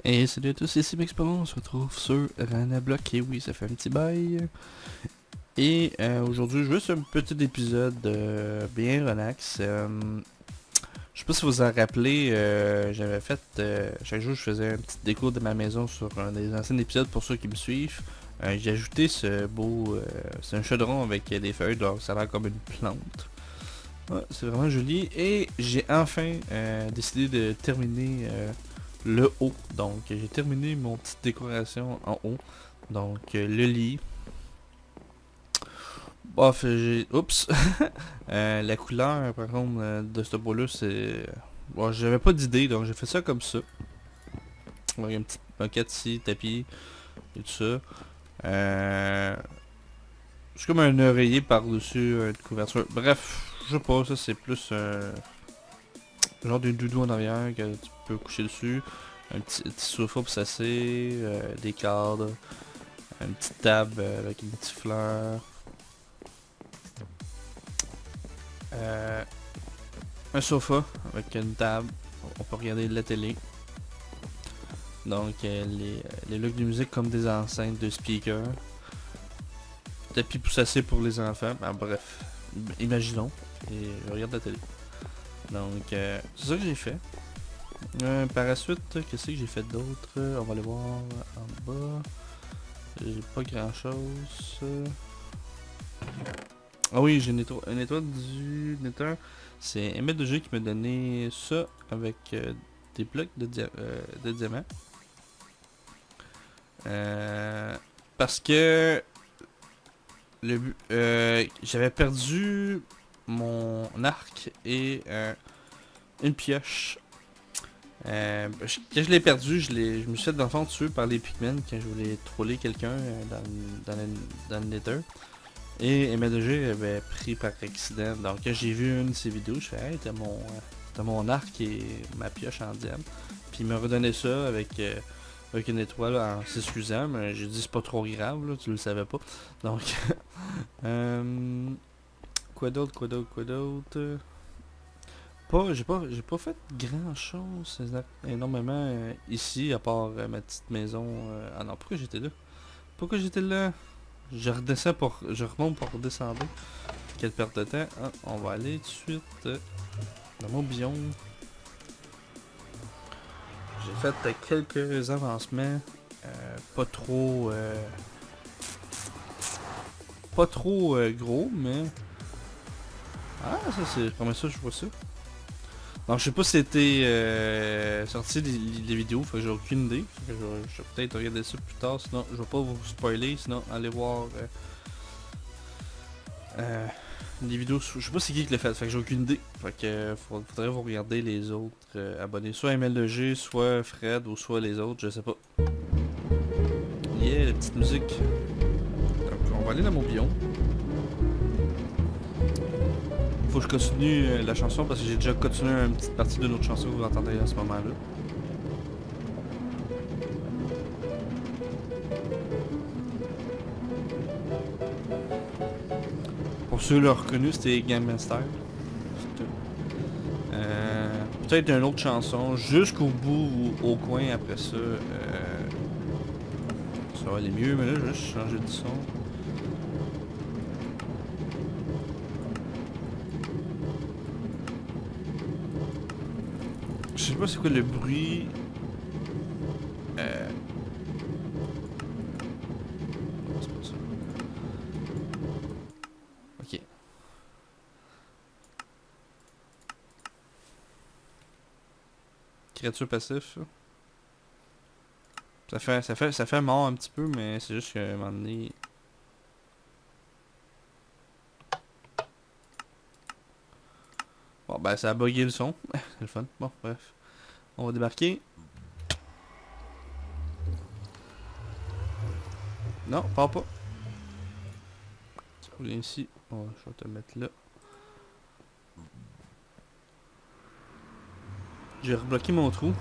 Et salut à tous, ici Mexpomon, on se retrouve sur Ranablock, et oui, ça fait un petit bail. Et aujourd'hui, juste un petit épisode bien relax. Je sais pas si vous vous en rappelez, j'avais fait, chaque jour je faisais un petit déco de ma maison sur un des anciens épisodes pour ceux qui me suivent. J'ai ajouté ce beau, c'est un chaudron avec des feuilles, donc ça a l'air comme une plante. Ouais, c'est vraiment joli. Et j'ai enfin décidé de terminer le haut. Donc j'ai terminé mon petite décoration en haut. Donc le lit. Bof, j'ai... Oups. La couleur par contre de ce beau là c'est... Bon, j'avais pas d'idée donc j'ai fait ça comme ça. Il y a une petite moquette ici, tapis et tout ça. C'est comme un oreiller par-dessus une couverture. Bref, je sais pas, ça c'est plus genre d'une doudou en arrière que tu peux coucher dessus. Un petit sofa pour s'asseoir, des cadres, une petite table avec une petite fleur. Euh, un sofa avec une table, on peut regarder la télé. Donc les looks de musique comme des enceintes de speakers. Tapis pour s'asseoir pour les enfants, ben, bref, imaginons. Et je regarde la télé. Donc c'est ça que j'ai fait. Par la suite, qu'est-ce que j'ai fait d'autre? On va aller voir en bas. J'ai pas grand chose. Ah oui, j'ai une étoile du Nether. C'est MLG qui m'a donné ça avec des blocs de diamants. Parce que j'avais perdu mon arc et une pioche. Quand je l'ai perdu, je me suis fait dans le fond tuer par les pigmen quand je voulais troller quelqu'un dans le Nether. Et MLG avait pris par accident. Donc quand j'ai vu une de ses vidéos, je fais hey, t'as mon arc et ma pioche en diamant. Puis il m'a redonné ça avec une étoile en s'excusant, mais j'ai dit c'est pas trop grave, là, tu le savais pas. Donc quoi d'autre, quoi d'autre? J'ai pas fait grand chose énormément ici, à part ma petite maison. Ah non, pourquoi j'étais là? Pourquoi j'étais là? Je remonte pour redescendre. Quelle perte de temps. Ah, on va aller tout de suite dans mon biome. J'ai fait quelques avancements. Pas trop... pas trop gros, mais... Ah, ça c'est... Comment ça je vois ça? Donc je sais pas si c'était sorti les vidéos, fait que j'ai aucune idée. Fait que je vais peut-être regarder ça plus tard, sinon je vais pas vous spoiler, sinon allez voir les vidéos. Je sais pas c'est qui l'a fait, fait que j'ai aucune idée. Fait que faudrait vous regarder les autres abonnés, soit MLG, soit Fred ou soit les autres, je sais pas. Yeah, la petite musique. Donc on va aller dans mon biome. Faut que je continue la chanson parce que j'ai déjà continué une petite partie de notre chanson que vous entendez à ce moment-là. Pour ceux qui l'ont reconnu, c'était Game Master. Peut-être une autre chanson jusqu'au bout ou au coin après ça. Ça va aller mieux, mais là, je vais juste changer de son. Je sais pas c'est quoi le bruit. C'est pas ça. Ok. Créature passif. Ça fait mort un petit peu, mais c'est juste qu'à un moment donné. Bon ben ça a bugué le son. C'est le fun. Bon bref. On va débarquer. Non, pars pas. Tu reviens ici. Oh, je vais te mettre là. J'ai rebloqué mon trou.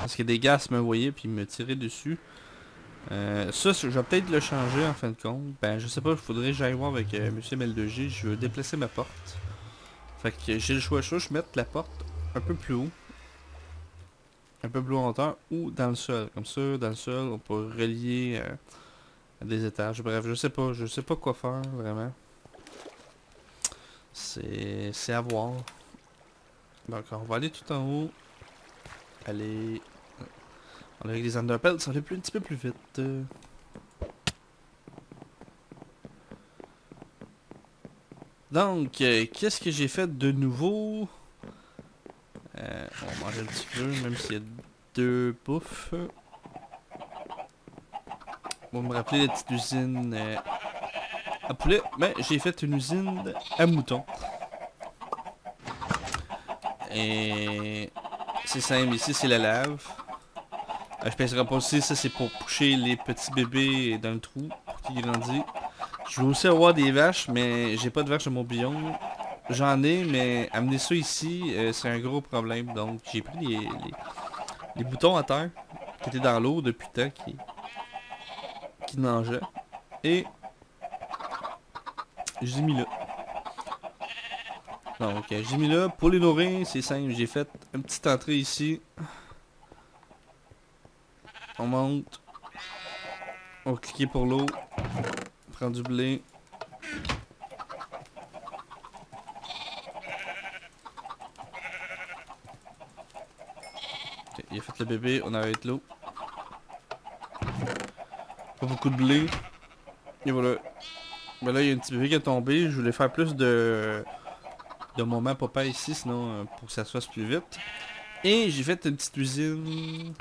Parce que des gars me voyaient puis me tiraient dessus. Ça, je vais peut-être le changer en fin de compte. Ben, je sais pas, il faudrait que j'aille voir avec Monsieur ML2G. Je veux déplacer ma porte. Fait que j'ai le choix, je vais mettre la porte un peu plus haut. un peu plus en hauteur ou dans le sol. Comme ça, dans le sol, on peut relier à des étages. Bref, je sais pas quoi faire vraiment. C'est à voir. Donc on va aller tout en haut. Aller... Avec les underpells, ça va aller un petit peu plus vite. Donc, qu'est-ce que j'ai fait de nouveau? On va manger un petit peu, même s'il y a 2 bouffes. On va me rappeler la petite usine à poulet. Mais j'ai fait une usine à moutons. Et c'est simple, ici c'est la lave. Je penserai pas aussi, ça c'est pour pousser les petits bébés dans le trou pour qu'ils grandissent. Je veux aussi avoir des vaches, mais j'ai pas de vaches dans mon biome. J'en ai, mais amener ça ici, c'est un gros problème. Donc j'ai pris les boutons à terre qui étaient dans l'eau depuis le temps, qui mangeaient. Et je les ai mis là. Donc j'ai mis là, pour les nourrir, c'est simple. J'ai fait une petite entrée ici. On monte. On va cliquer pour l'eau. Prend du blé. Okay, il a fait le bébé, on arrête l'eau. Pas beaucoup de blé. Et voilà. Ben là, il y a un petit bébé qui est tombé. Je voulais faire plus de moment papa ici, sinon pour que ça se fasse plus vite. Et j'ai fait une petite usine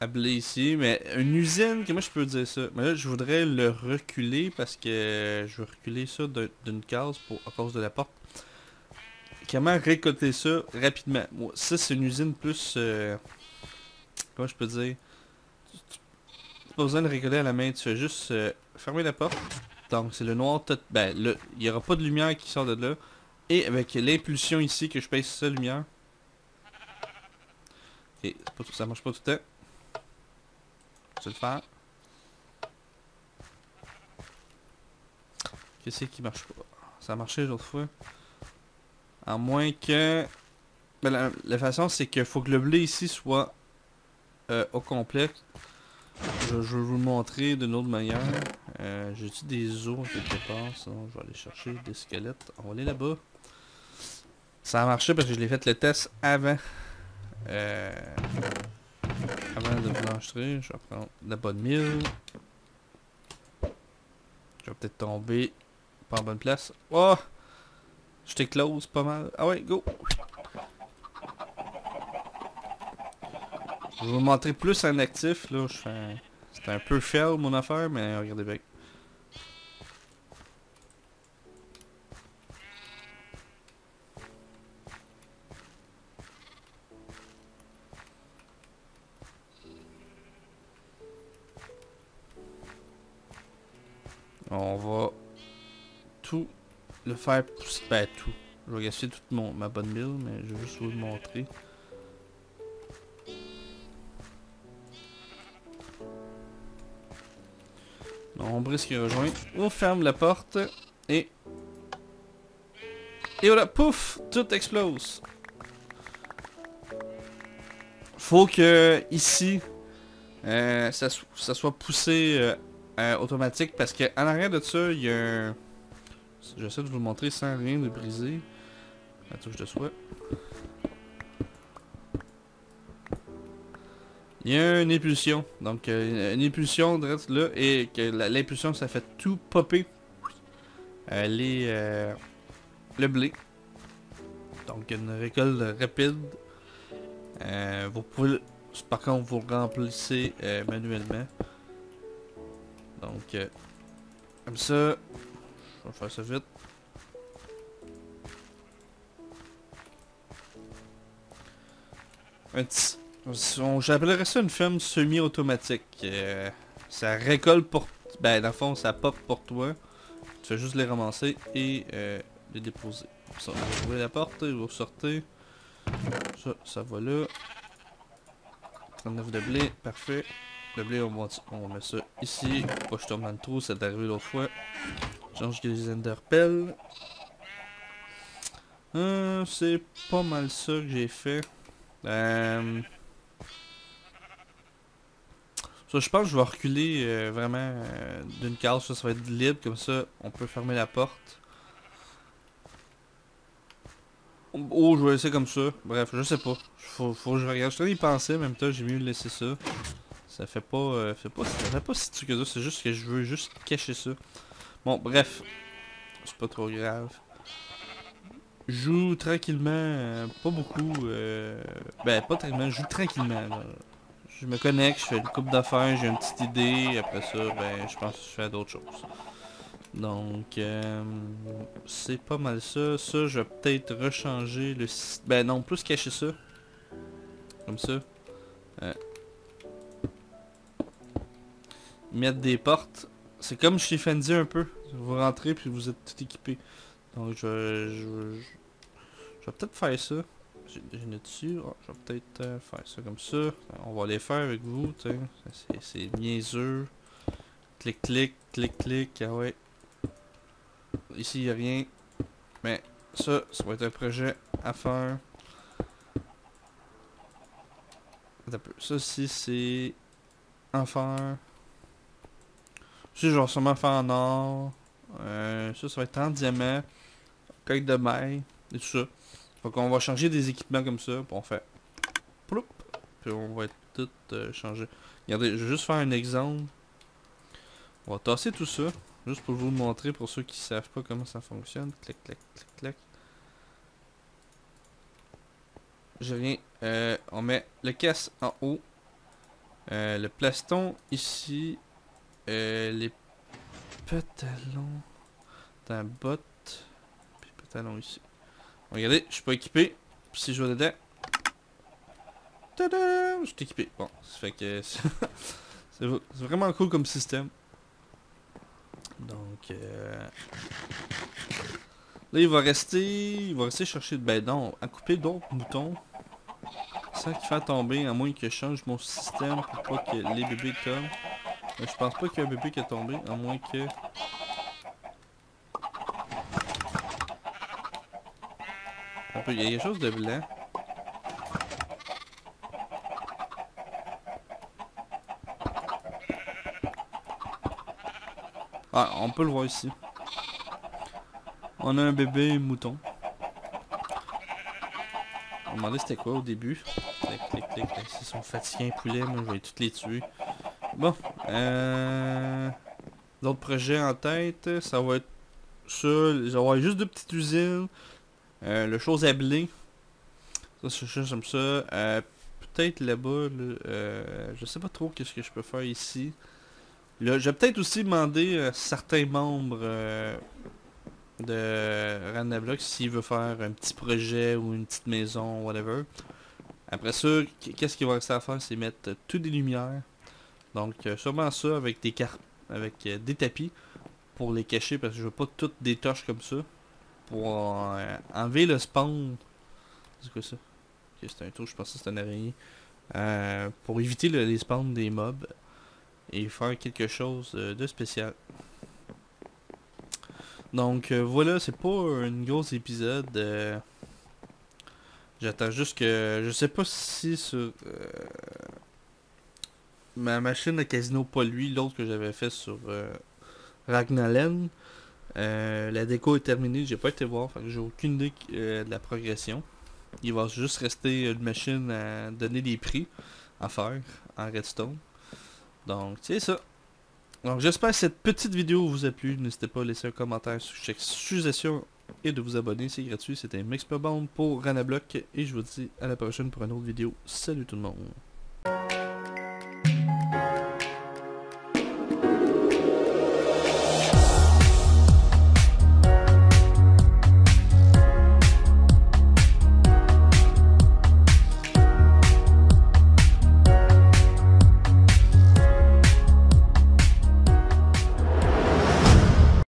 à blé ici. Mais une usine, comment je peux dire ça? Mais là, je voudrais le reculer parce que je veux reculer ça d'une case à cause de la porte. Comment récolter ça rapidement? Moi, ça, c'est une usine plus... comment je peux dire? Tu pas besoin de récolter à la main, tu fais juste fermer la porte. Donc c'est le noir tout... Ben là, il n'y aura pas de lumière qui sort de là. Et avec l'impulsion ici que je pèse sur la lumière. Ok, pas tout, ça marche pas tout le temps. Je vais le faire. Qu'est-ce qui marche pas? Ça a marché l'autre fois. À moins que... Ben, la façon c'est qu'il faut que le blé ici soit au complet. Je vais vous le montrer d'une autre manière. J'ai-tu des os quelque part? Sinon je vais aller chercher des squelettes. On va aller là-bas. Ça a marché parce que je l'ai fait le test avant. Avant de blanchir. Je vais prendre la bonne mille. Je vais peut-être tomber pas en bonne place. Oh! Je t'éclose pas mal. Ah ouais, go! Je vais vous montrer plus en actif. Là, c'est un peu fail mon affaire, mais regardez bien. On va tout le faire pousser. Ben tout. Je vais gaspiller toute ma bonne mille, mais je vais juste vous le montrer. On brise qui rejoint. On ferme la porte et voilà, pouf, tout explose. Faut que ici ça soit poussé automatique parce que en arrière de ça, il y a un... J'essaie de vous le montrer sans rien de briser. La touche de soie. Il y a une impulsion. Donc une impulsion direct là et que l'impulsion ça fait tout popper le blé. Donc une récolte rapide. Vous pouvez par contre vous remplissez manuellement. Donc comme ça, je vais faire ça vite. J'appellerais ça une ferme semi-automatique. Ça récolte pour... Ben dans le fond ça pop pour toi. Tu fais juste les ramasser et les déposer. Ça, vous ouvrez la porte, vous sortez. Ça va là. 39 de blé, parfait. Le blé, on met ça ici. Pourquoi je tombe dans le trou, c'est arrivé l'autre fois. Change les enderpelles. C'est pas mal ça que j'ai fait. Ça, je pense que je vais reculer vraiment d'une case, ça va être libre, comme ça on peut fermer la porte. Oh, je vais laisser comme ça. Bref, je sais pas. Faut que je regarde. Je suis en train d'y penser, en même temps, j'ai mieux laisser ça. Ça fait pas, ça fait pas si truc que ça, c'est juste que je veux juste cacher ça. Bon, bref. C'est pas trop grave. Je joue tranquillement, pas beaucoup, ben pas tranquillement, je joue tranquillement, là. Je me connecte, je fais une coupe d'affaires, j'ai une petite idée, après ça, ben je pense que je fais d'autres choses. Donc, c'est pas mal ça. Ça, je vais peut-être rechanger le... Ben non, plus cacher ça. Comme ça. Euh, Mettre des portes. C'est comme chez Fendi un peu. Vous rentrez puis vous êtes tout équipé. Donc, je vais peut-être faire ça. J'ai une dessus. Oh, je vais peut-être faire ça comme ça. On va les faire avec vous. C'est niaiseux. Clic, clic, clic, clic. Ah ouais. Ici, il n'y a rien. Mais ça va être un projet à faire. Ça aussi, c'est à faire. Ça, je vais sûrement faire en or. Ça va être en diamant. Coque de maille. Et tout ça. Donc on va changer des équipements comme ça. Puis on fait ploup. Puis on va être tout changer. Regardez, je vais juste faire un exemple. On va tasser tout ça. Juste pour vous le montrer pour ceux qui savent pas comment ça fonctionne. Clic, clic, clic, clic. Je viens. On met le casse en haut. Le plaston ici. Les pantalons. Dans botte. Puis pantalon ici. Regardez, je suis pas équipé. Puis si je vais dedans. Tada! Je suis équipé. Bon, ça fait que c'est vraiment cool comme système. Donc là il va rester chercher ben non, à couper d'autres boutons sans qu'il fasse tomber, à moins que je change mon système pour pas que les bébés tombent. Mais je pense pas qu'il y a un bébé qui est tombé, à moins que... Un peu, il y a quelque chose de blanc. Ah, on peut le voir ici. On a un bébé mouton. On m'a demandé c'était quoi au début. Clic, clic, clic. S'ils sont fatigués, poulets, moi je vais toutes les tuer. Bon, d'autres projets en tête, ça va être ça. Ça va avoir juste deux petites usines. Le chose à blé. Ça, c'est juste comme ça. Peut-être là-bas, là, je sais pas trop qu'est-ce que je peux faire ici. Là, je vais peut-être aussi demander à certains membres de Ranablox s'il veut faire un petit projet ou une petite maison, whatever. Après ça, qu'est-ce qu'il va rester à faire, c'est mettre toutes des lumières. Donc sûrement ça avec des cartes, avec des tapis pour les cacher parce que je veux pas toutes des torches comme ça. Pour enlever le spawn. C'est quoi ça? Ok, c'est un tour, je pensais que c'était une araignée. Pour éviter les spawns des mobs et faire quelque chose de spécial. Donc voilà, c'est pas un gros épisode. J'attends juste que... Je sais pas si sur ma machine de casino, pas lui, l'autre que j'avais fait sur Ragnalen. La déco est terminée, j'ai pas été voir, fait que j'ai aucune idée de la progression. Il va juste rester une machine à donner des prix à faire en redstone. Donc c'est ça. Donc j'espère que cette petite vidéo vous a plu. N'hésitez pas à laisser un commentaire sur chaque suggestion et de vous abonner, c'est gratuit. C'était Mixperbound pour Ranablock et je vous dis à la prochaine pour une autre vidéo. Salut tout le monde.